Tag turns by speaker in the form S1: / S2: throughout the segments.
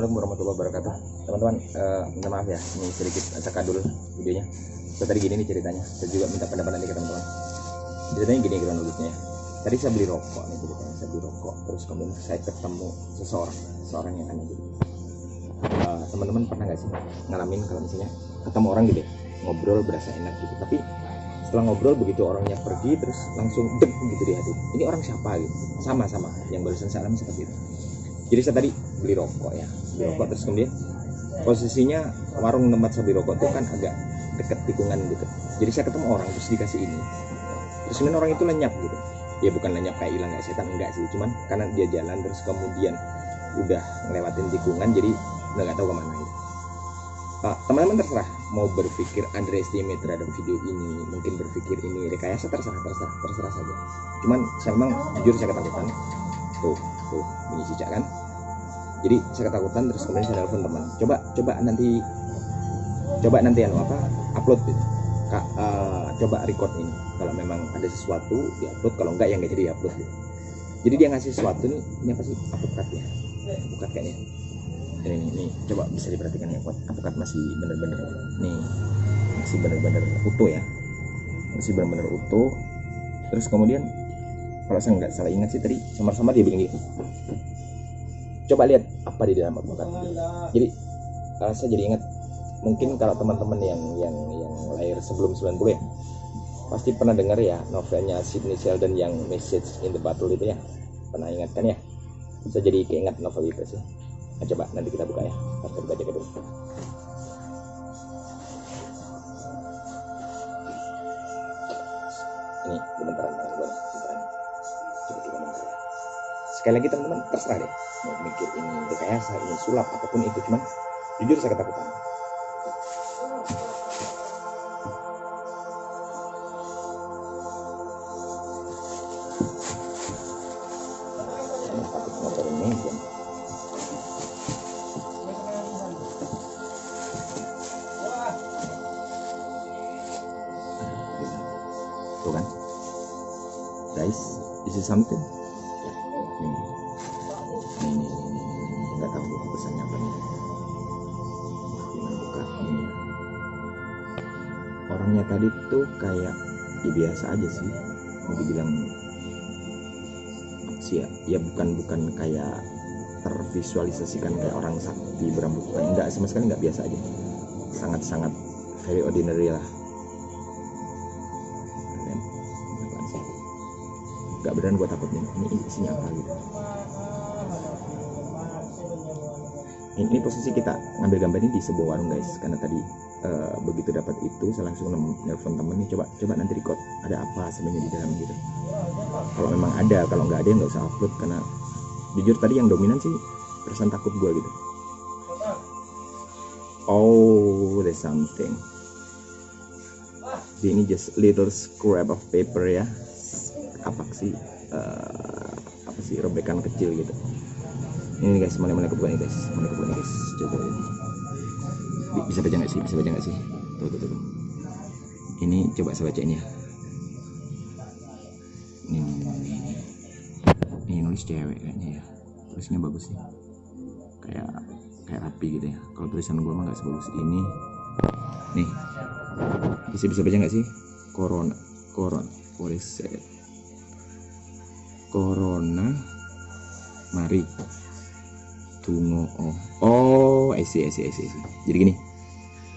S1: Assalamualaikum warahmatullahi wabarakatuh. Teman-teman, minta maaf ya, ini sedikit sakadul videonya. So, tadi gini nih ceritanya. Saya juga minta pendapat nanti ke teman-teman. Ceritanya gini kronologisnya ya. Tadi saya beli rokok nih ceritanya. Saya beli rokok, terus kemudian saya ketemu seseorang yang aneh gitu. Teman-teman pernah nggak sih ngalamin kalau misalnya ketemu orang gitu, ngobrol berasa enak gitu, tapi setelah ngobrol begitu orangnya pergi terus langsung deg gitu di hati. Ini orang siapa gitu? Sama-sama yang barusan saya alami seperti itu. Jadi saya tadi beli rokok ya, terus kemudian posisinya warung tempat saya beli rokok itu kan agak deket tikungan deket. Jadi saya ketemu orang terus dikasih ini. Terus kemudian orang itu lenyap gitu. Ya bukan lenyap kayak hilang kayak setan, enggak sih, cuman karena dia jalan terus kemudian udah ngelewatin tikungan jadi udah nggak tahu kemana gitu. Teman-teman terserah mau berpikir underestimate terhadap video ini, mungkin berpikir ini rekayasa, terserah saja. Cuman saya memang jujur saya ketakutan. Tuh bunyi cicak kan. Jadi saya ketakutan terus kemudian saya telepon teman. Coba nanti upload gitu. Coba record ini. Kalau memang ada sesuatu diupload, kalau enggak ya nggak jadi diupload gitu. Jadi dia ngasih sesuatu nih, ini apa sih? Apukat ya. Apukat kayaknya. Ini coba bisa diperhatikan ya, apukat masih bener-bener nih, masih bener-bener utuh ya. Masih bener-bener utuh. Terus kemudian kalau saya nggak salah ingat sih tadi samar-samar dia bilang gitu. Coba lihat apa di dalam apukat. Jadi saya jadi ingat, mungkin kalau teman-teman yang lahir sebelum 90 ya pasti pernah dengar ya novelnya Sidney Sheldon yang Message in the Bottle itu ya, pernah ingat kan ya? Saya jadi keinget novel itu sih. Nah, coba nanti kita buka ya, kita baca dulu. Ini bentaran. Coba kita bentar ya. Sekali lagi teman-teman terserah deh mau mikir ini rekayasa, ini sulap, apapun itu, cuman jujur saya ketakutan. Tuh kan guys, this is something. Ini nggak tahu pesannya apa nih, gimana buka ini. Orangnya tadi tuh kayak ya biasa aja sih, mau dibilang sih ya bukan kayak tervisualisasikan kayak orang sakti berambut putih, enggak, sama sekali enggak, biasa aja, sangat very ordinary lah. Gak beneran gue takut nih, ini isinya apa gitu. Ini posisi kita ngambil gambar ini di sebuah warung guys, karena tadi begitu dapat itu saya langsung nelfon temen nih, coba nanti record ada apa sebenarnya di dalam gitu. Kalau memang ada, kalau nggak ada nggak usah upload, karena jujur tadi yang dominan sih perasaan takut gue gitu. Oh, there's something. Jadi ini just little scrap of paper ya, apa sih robekan kecil gitu. Ini guys, mana kebuka nih guys, coba ini bisa baca nggak sih, tuh. Ini coba saya bacain ya. Ini nulis cewek kayaknya ya, tulisnya bagus sih, kayak rapi gitu ya. Kalau tulisan gue mah nggak sebagus ini. Nih bisa baca nggak sih? Corona what is it? Corona mari tungo. Oh, I see. Jadi gini,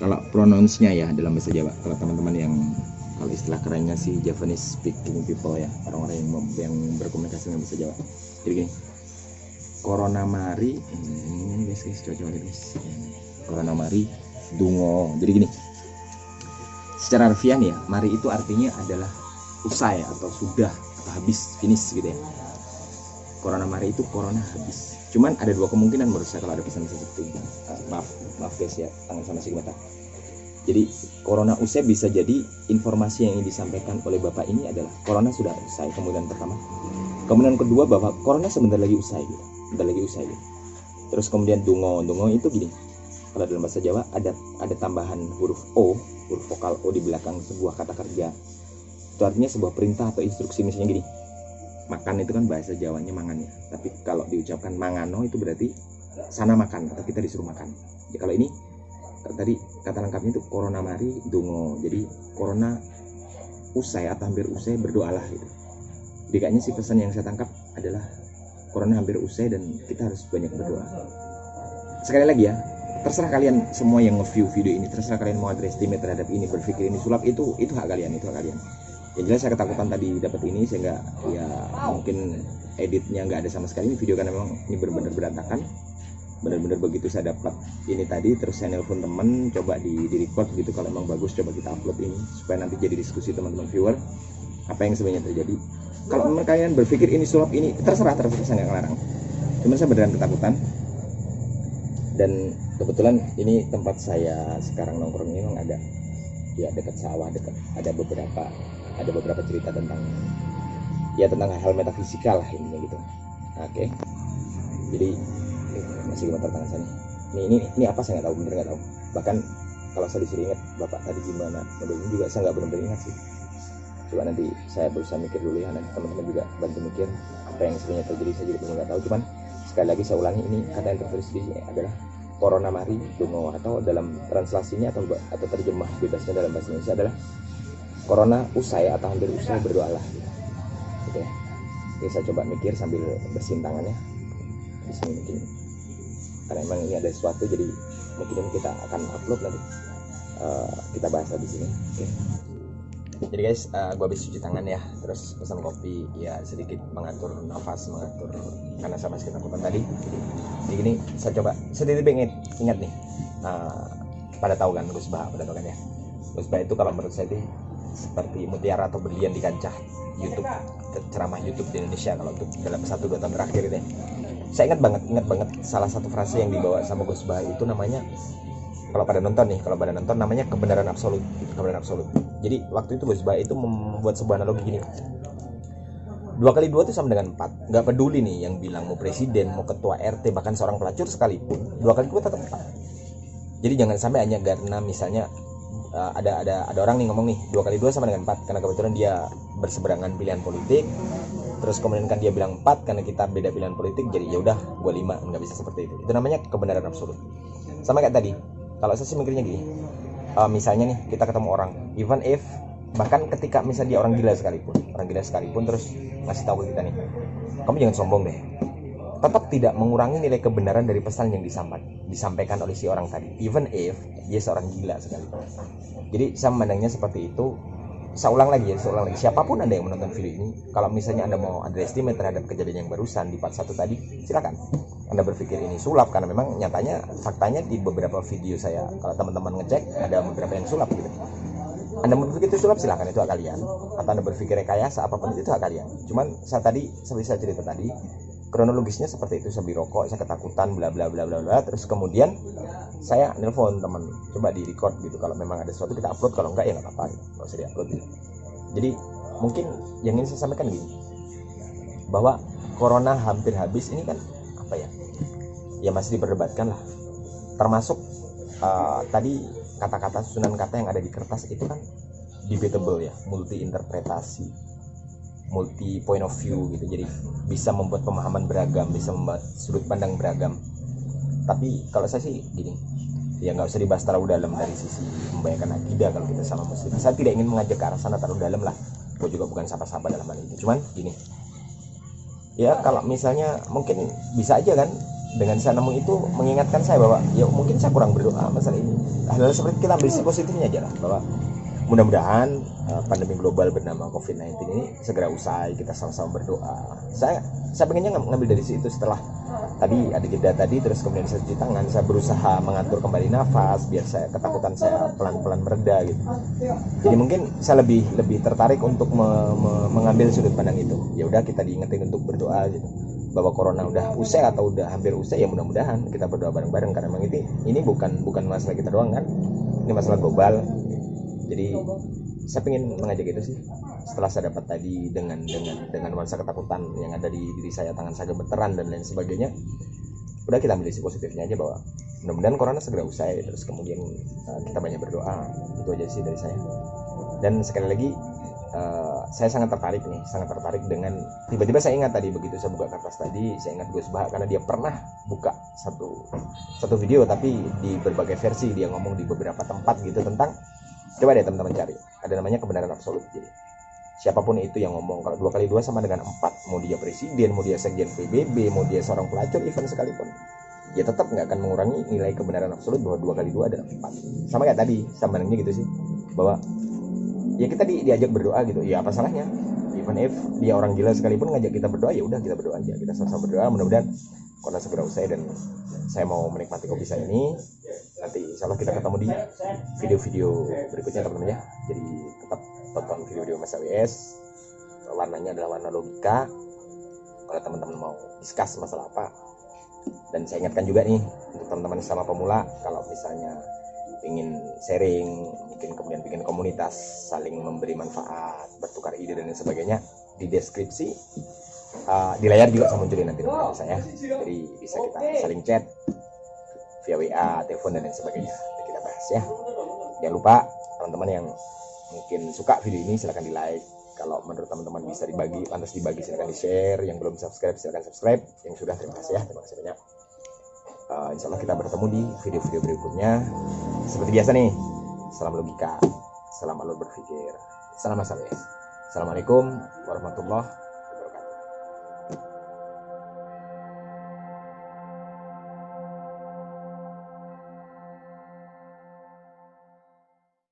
S1: kalau pronounce-nya ya dalam bahasa Jawa, kalau teman-teman yang kalau istilah kerennya sih Javanese speaking people ya, orang-orang yang berkomunikasi dengan bahasa Jawa. Jadi gini, Corona mari, ini guys, coba guys. Corona mari dungo. Jadi gini, secara harfiah ya, mari itu artinya adalah usai atau sudah atau habis, finish gitu ya. Corona mari itu corona habis. Cuman ada dua kemungkinan menurut saya kalau ada pesan seperti ini. Maaf guys ya, tangan sama si mata. Jadi corona usai bisa jadi informasi yang ingin disampaikan oleh bapak ini adalah corona sudah usai. Kemudian pertama, kemudian kedua bahwa corona sebentar lagi usai gitu. Terus kemudian dungo itu gini. Kalau dalam bahasa Jawa ada tambahan huruf O, huruf vokal O di belakang sebuah kata kerja. Itu artinya sebuah perintah atau instruksi, misalnya gini. Makan itu kan bahasa Jawanya mangan ya, tapi kalau diucapkan mangano itu berarti sana makan atau kita disuruh makan. Ya, kalau ini tadi kata lengkapnya itu corona mari dungo, jadi corona usai atau hampir usai berdoalah gitu. Jadi kayaknya sih pesan yang saya tangkap adalah corona hampir usai dan kita harus banyak berdoa. Sekali lagi ya, terserah kalian semua yang nge-view video ini, terserah kalian mau underestimate terhadap ini, berpikir ini sulap, itu hak kalian, itu hak kalian. Yang jelas saya ketakutan tadi dapat ini sehingga ya mungkin editnya nggak ada sama sekali ini video, karena memang ini benar-benar berantakan. Benar-benar begitu saya dapat ini tadi, terus saya nelpon temen, coba di record gitu, kalau emang bagus coba kita upload ini supaya nanti jadi diskusi teman-teman viewer apa yang sebenarnya terjadi. Kalau memang kalian berpikir ini sulap, ini terserah saya nggak ngelarang, cuman saya beneran ketakutan. Dan kebetulan ini tempat saya sekarang nongkrong ini memang ada ya dekat sawah, dekat ada beberapa cerita tentang hal metafisikal lah intinya gitu. Oke. Jadi masih gemetar tangan saya. Ini apa saya nggak tahu, bener nggak tahu. Bahkan kalau saya disuruh ingat bapak tadi gimana modelnya juga saya nggak benar-benar ingat sih. Coba nanti saya berusaha mikir dulu ya, nanti teman-teman juga bantu mikir apa yang sebenarnya terjadi. Saya juga benar nggak tahu. Cuman sekali lagi saya ulangi, ini kata yang tertulis di sini adalah corona mari dungo, atau dalam translasinya atau terjemah bebasnya dalam bahasa Indonesia adalah corona usai atau hampir usai berdoalah gitu ya. Jadi saya coba mikir sambil bersihin tangannya di sini mungkin, karena memang ini ada sesuatu, jadi mungkin kita akan upload nanti kita bahas di sini. Oke. Jadi guys, gue habis cuci tangan ya, terus pesan kopi ya, sedikit mengatur nafas, karena saya masih ketakutan tadi. Jadi gini, saya coba sedikit ingat nih, pada tahu kan Gus Bah, pada tahu kan ya. Gus Bah itu kalau menurut saya itu seperti mutiara atau berlian di kancah YouTube, ceramah YouTube di Indonesia kalau untuk dalam 1-2 tahun terakhir itu ya. Saya ingat banget salah satu frase yang dibawa sama Gus Bah itu namanya, kalau pada nonton namanya kebenaran absolut. Jadi waktu itu Gus Bah itu membuat sebuah analogi gini, 2 kali 2 itu sama dengan 4. Nggak peduli nih yang bilang mau presiden, mau ketua RT, bahkan seorang pelacur sekalipun, 2 kali 2 tetap 4. Jadi jangan sampai hanya karena misalnya ada orang nih ngomong nih 2 kali 2 sama dengan 4 karena kebetulan dia berseberangan pilihan politik, terus kemudian kan dia bilang 4 karena kita beda pilihan politik, jadi ya udah gue 5. Nggak bisa seperti itu. Itu namanya kebenaran absolut. Sama kayak tadi, kalau saya sih mikirnya gini, misalnya nih kita ketemu orang, even if bahkan ketika misalnya dia orang gila sekalipun terus ngasih tahu ke kita nih, kamu jangan sombong deh, tetap tidak mengurangi nilai kebenaran dari pesan yang disampaikan oleh si orang tadi, even if dia seorang gila sekalipun. Jadi saya memandangnya seperti itu. Saya ulang lagi, siapapun Anda yang menonton video ini, kalau misalnya Anda mau underestimate terhadap kejadian yang barusan di part 1 tadi, silakan Anda berpikir ini sulap, karena memang nyatanya faktanya di beberapa video saya, kalau teman-teman ngecek ada beberapa yang sulap gitu. Anda berpikir itu sulap, silakan, itu hak kalian. Atau Anda berpikir rekayasa apapun itu hak kalian. Cuman saya tadi, seperti saya cerita tadi, kronologisnya seperti itu. Saya beli rokok, saya ketakutan, bla bla bla bla bla. Terus kemudian saya nelpon teman, coba di record gitu. Kalau memang ada sesuatu kita upload, kalau enggak ya nggak apa-apa, nggak usah di-upload gitu. Jadi mungkin yang ingin saya sampaikan gini, bahwa corona hampir habis ini kan apa ya? Ya masih diperdebatkan lah. Termasuk tadi kata-kata susunan kata yang ada di kertas itu kan debatable ya, multi interpretasi, multi point of view gitu. Jadi bisa membuat pemahaman beragam, bisa membuat sudut pandang beragam. Tapi kalau saya sih gini, ya nggak usah dibahas terlalu dalam dari sisi membayangkan akidah kalau kita sama muslim. Saya tidak ingin mengajak ke arah sana terlalu dalam lah. Gue juga bukan siapa-siapa dalam hal ini. Cuman gini, ya kalau misalnya mungkin bisa aja kan dengan saya nemu itu mengingatkan saya bahwa ya mungkin saya kurang berdoa masalah ini. Hal-hal seperti kita ambil sisi positifnya aja lah, bahwa mudah-mudahan pandemi global bernama COVID-19 ini segera usai, kita sama-sama berdoa. Saya pengennya ngambil dari situ. Setelah tadi ada jeda tadi, terus kemudian saya cuci tangan, saya berusaha mengatur kembali nafas biar ketakutan saya pelan-pelan mereda gitu. Jadi mungkin saya lebih tertarik untuk mengambil sudut pandang itu. Ya udah, kita diingetin untuk berdoa gitu, bahwa corona udah usai atau udah hampir usai, ya mudah-mudahan kita berdoa bareng-bareng, karena memang ini bukan masalah kita doang kan, ini masalah global. Jadi saya pengen mengajak itu sih. Setelah saya dapat tadi dengan nuansa ketakutan yang ada di diri saya, tangan saya gemeteran dan lain sebagainya, udah kita ambil sisi positifnya aja, bahwa mudah-mudahan corona segera usai, terus kemudian kita banyak berdoa. Itu aja sih dari saya. Dan sekali lagi saya sangat tertarik dengan tiba-tiba saya ingat tadi begitu saya buka kertas tadi, saya ingat Gus Baha karena dia pernah buka satu video tapi di berbagai versi dia ngomong di beberapa tempat gitu tentang, coba deh teman-teman cari, ada namanya kebenaran absolut. Jadi siapapun itu yang ngomong kalau 2 kali 2 sama dengan 4, mau dia presiden, mau dia sekjen PBB, mau dia seorang pelacur event sekalipun, ya tetap nggak akan mengurangi nilai kebenaran absolut bahwa 2 kali 2 adalah 4. Sama kayak tadi sambandingnya gitu sih, bahwa ya kita diajak berdoa gitu, ya apa salahnya, even if dia orang gila sekalipun ngajak kita berdoa, ya udah kita berdoa aja, kita sama-sama berdoa. Mudah-mudahan corona segera usai dan saya mau menikmati kopi saya ini. Nanti insya Allah kita ketemu di video-video berikutnya teman-teman ya. Jadi tetap tonton video-video Mas AWS, warnanya adalah warna logika. Kalau teman-teman mau discuss masalah apa, dan saya ingatkan juga nih untuk teman-teman sama pemula, kalau misalnya ingin sharing, mungkin kemudian bikin komunitas, saling memberi manfaat, bertukar ide dan lain sebagainya, di deskripsi di layar juga saya munculin nanti nomor saya, jadi bisa kita saling chat via WA, telepon dan lain sebagainya, nanti kita bahas ya. Jangan lupa teman-teman yang mungkin suka video ini silahkan di like, kalau menurut teman-teman bisa dibagi, pantas dibagi, silahkan di share, yang belum subscribe silahkan subscribe, yang sudah terima kasih ya, terima kasih banyak. Insya Allah kita bertemu di video-video berikutnya. Seperti biasa nih, salam logika, salam alur berpikir, salam masalah. Assalamualaikum warahmatullahi wabarakatuh.